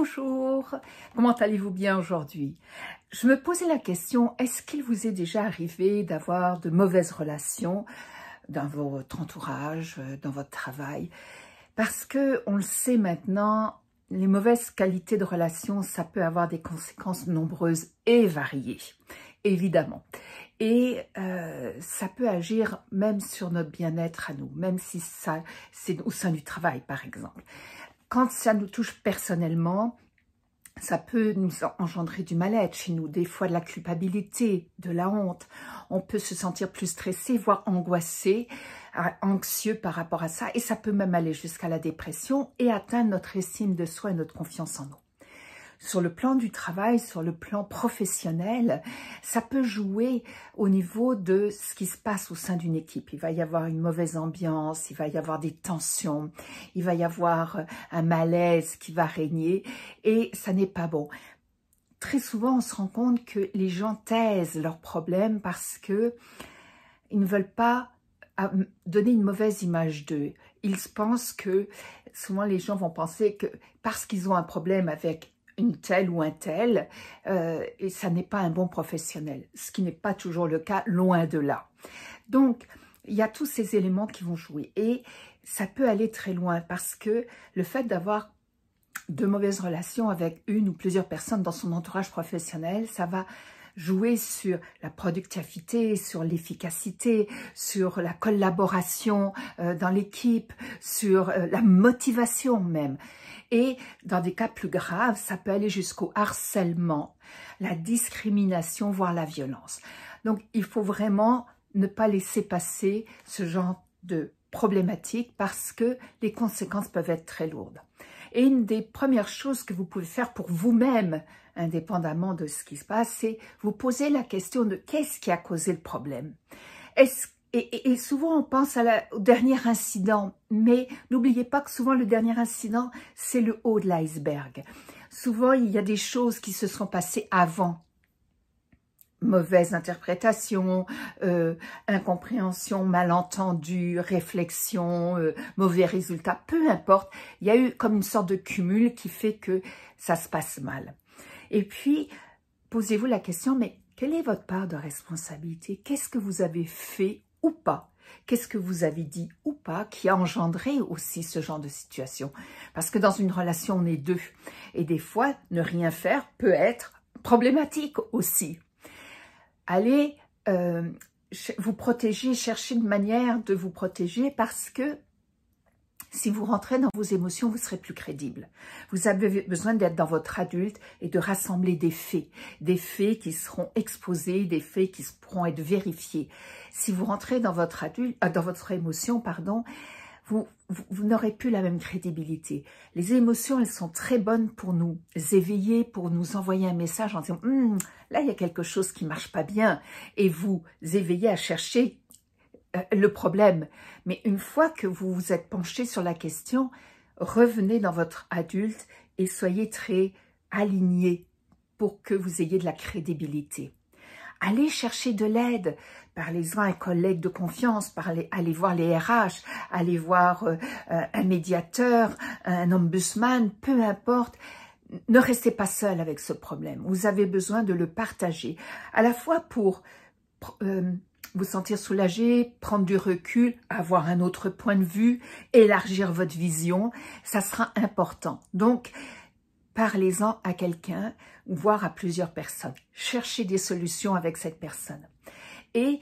Bonjour, comment allez-vous bien aujourd'hui? Je me posais la question, est-ce qu'il vous est déjà arrivé d'avoir de mauvaises relations dans votre entourage, dans votre travail? Parce que on le sait maintenant, les mauvaises qualités de relations, ça peut avoir des conséquences nombreuses et variées, évidemment. Et ça peut agir même sur notre bien-être à nous, même si ça c'est au sein du travail, par exemple. Quand ça nous touche personnellement, ça peut nous engendrer du mal-être chez nous, des fois de la culpabilité, de la honte. On peut se sentir plus stressé, voire angoissé, anxieux par rapport à ça. Et ça peut même aller jusqu'à la dépression et atteindre notre estime de soi et notre confiance en nous. Sur le plan du travail, sur le plan professionnel, ça peut jouer au niveau de ce qui se passe au sein d'une équipe. Il va y avoir une mauvaise ambiance, il va y avoir des tensions, il va y avoir un malaise qui va régner et ça n'est pas bon. Très souvent, on se rend compte que les gens taisent leurs problèmes parce que ils ne veulent pas donner une mauvaise image d'eux. Ils pensent que, souvent les gens vont penser que parce qu'ils ont un problème avec une telle ou un tel, et ça n'est pas un bon professionnel, ce qui n'est pas toujours le cas, loin de là. Donc, il y a tous ces éléments qui vont jouer et ça peut aller très loin parce que le fait d'avoir de mauvaises relations avec une ou plusieurs personnes dans son entourage professionnel, ça va jouer sur la productivité, sur l'efficacité, sur la collaboration dans l'équipe, sur la motivation même. Et dans des cas plus graves, ça peut aller jusqu'au harcèlement, la discrimination, voire la violence. Donc, il faut vraiment ne pas laisser passer ce genre de problématique parce que les conséquences peuvent être très lourdes. Et une des premières choses que vous pouvez faire pour vous-même, indépendamment de ce qui se passe, c'est vous poser la question de qu'est-ce qui a causé le problème. Et souvent, on pense au dernier incident, mais n'oubliez pas que souvent, le dernier incident, c'est le haut de l'iceberg. Souvent, il y a des choses qui se sont passées avant. Mauvaise interprétation, incompréhension, malentendu, réflexion, mauvais résultat, peu importe. Il y a eu comme une sorte de cumul qui fait que ça se passe mal. Et puis, posez-vous la question, mais quelle est votre part de responsabilité? Qu'est-ce que vous avez fait ou pas? Qu'est-ce que vous avez dit ou pas qui a engendré aussi ce genre de situation? Parce que dans une relation, on est deux. Et des fois, ne rien faire peut être problématique aussi. Allez vous protéger, chercher une manière de vous protéger parce que si vous rentrez dans vos émotions, vous serez plus crédible. Vous avez besoin d'être dans votre adulte et de rassembler des faits qui seront exposés, des faits qui pourront être vérifiés. Si vous rentrez dans votre émotion, pardon, vous n'aurez plus la même crédibilité. Les émotions, elles sont très bonnes pour nous éveiller, pour nous envoyer un message en disant là, il y a quelque chose qui marche pas bien et vous éveillez à chercher le problème. Mais une fois que vous vous êtes penché sur la question, revenez dans votre adulte et soyez très alignés pour que vous ayez de la crédibilité. Allez chercher de l'aide, parlez-en à un collègue de confiance, allez voir les RH, allez voir un médiateur, un ombudsman, peu importe. Ne restez pas seul avec ce problème. Vous avez besoin de le partager, à la fois pour vous sentir soulagé, prendre du recul, avoir un autre point de vue, élargir votre vision, ça sera important. Donc, parlez-en à quelqu'un, voire à plusieurs personnes. Cherchez des solutions avec cette personne. Et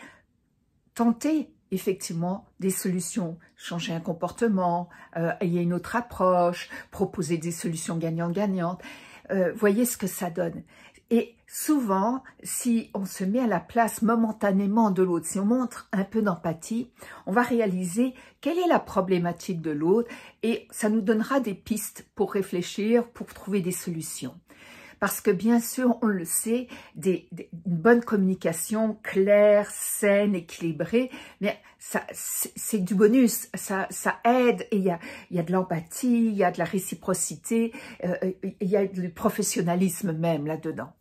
tentez effectivement des solutions. Changer un comportement, ayez une autre approche, proposer des solutions gagnantes-gagnantes. Voyez ce que ça donne. Et souvent, si on se met à la place momentanément de l'autre, si on montre un peu d'empathie, on va réaliser quelle est la problématique de l'autre et ça nous donnera des pistes pour réfléchir, pour trouver des solutions. Parce que bien sûr, on le sait, une bonne communication claire, saine, équilibrée, mais c'est du bonus, ça aide et il y a de l'empathie, il y a de la réciprocité, il y a du professionnalisme même là-dedans.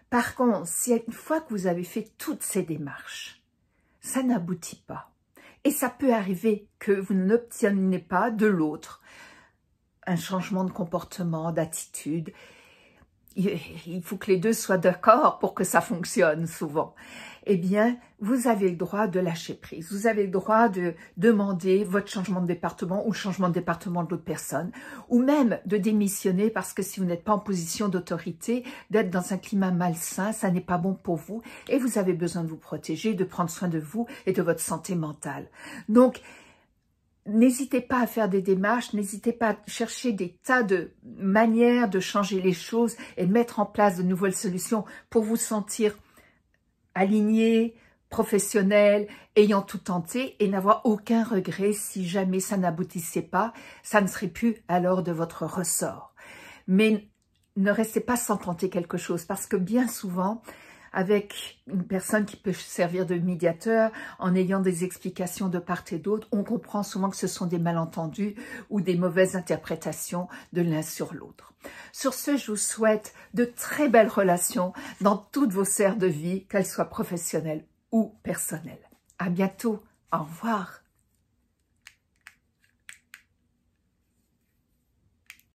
Par contre, si une fois que vous avez fait toutes ces démarches, ça n'aboutit pas. Et ça peut arriver que vous n'obteniez pas de l'autre un changement de comportement, d'attitude. Il faut que les deux soient d'accord pour que ça fonctionne souvent. Eh bien, vous avez le droit de lâcher prise. Vous avez le droit de demander votre changement de département ou le changement de département de l'autre personne, ou même de démissionner parce que si vous n'êtes pas en position d'autorité, d'être dans un climat malsain, ça n'est pas bon pour vous et vous avez besoin de vous protéger, de prendre soin de vous et de votre santé mentale. Donc, n'hésitez pas à faire des démarches, n'hésitez pas à chercher des tas de manières de changer les choses et de mettre en place de nouvelles solutions pour vous sentir aligné, professionnel, ayant tout tenté et n'avoir aucun regret si jamais ça n'aboutissait pas, ça ne serait plus alors de votre ressort. Mais ne restez pas sans tenter quelque chose parce que bien souvent, avec une personne qui peut servir de médiateur, en ayant des explications de part et d'autre, on comprend souvent que ce sont des malentendus ou des mauvaises interprétations de l'un sur l'autre. Sur ce, je vous souhaite de très belles relations dans toutes vos sphères de vie, qu'elles soient professionnelles ou personnelles. À bientôt. Au revoir.